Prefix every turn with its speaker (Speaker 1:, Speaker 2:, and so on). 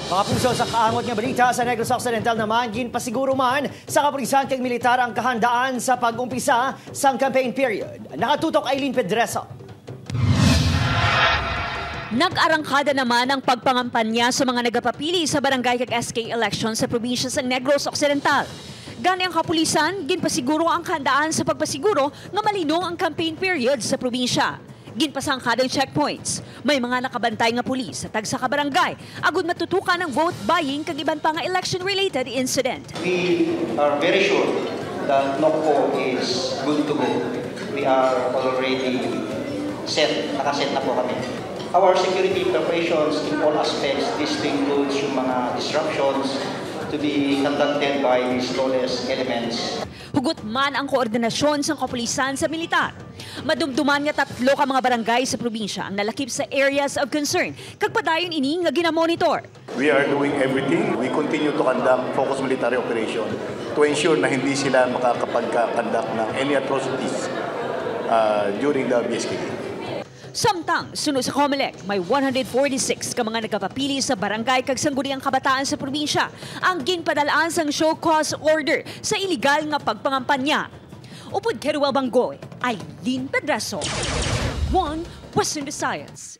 Speaker 1: Mga puso sa kaangot nga balita sa Negros Occidental naman, ginpasiguro man sa kapulisan kag militar ang kahandaan sa pag-umpisa sa campaign period. Nakatutok Aileen Pedreso.
Speaker 2: Nag-arangkada naman ang pagpangampanya sa mga nagapapili sa barangay kag SK election sa probinsya sa Negros Occidental. Gani ang kapulisan, ginpasiguro ang kahandaan sa pagpasiguro nga malinong ang campaign period sa probinsya. Ginpasang kadang checkpoints. May mga nakabantay nga pulis sa tagsa ka barangay agud matutukan ang vote buying kag iban pa nga election-related incident.
Speaker 3: We are very sure that NOCO is good to go. We are already set, nakaset na po kami. Our security preparations in all aspects, this includes yung mga disruptions to be conducted by these lawless elements.
Speaker 2: Hugot man ang koordinasyon sa kapulisan sa militar. Madumduman nga 3 ka mga barangay sa probinsya ang nalakip sa areas of concern kag padayon ini nga ginamonitor.
Speaker 4: We are doing everything. We continue to conduct focused military operation to ensure na hindi sila makakapag-conduct ng any atrocities during the BSKP.
Speaker 2: Samtang, sunod sa COMELEC, may 146 ka mga nagkapapili sa barangay kag sangguniang kabataan sa probinsya ang ginpadalaan sang show cause order sa iligal nga pagpangampanya. Upod kay Ruel Bangoy, Aileen Pedreso, One Western Visayas.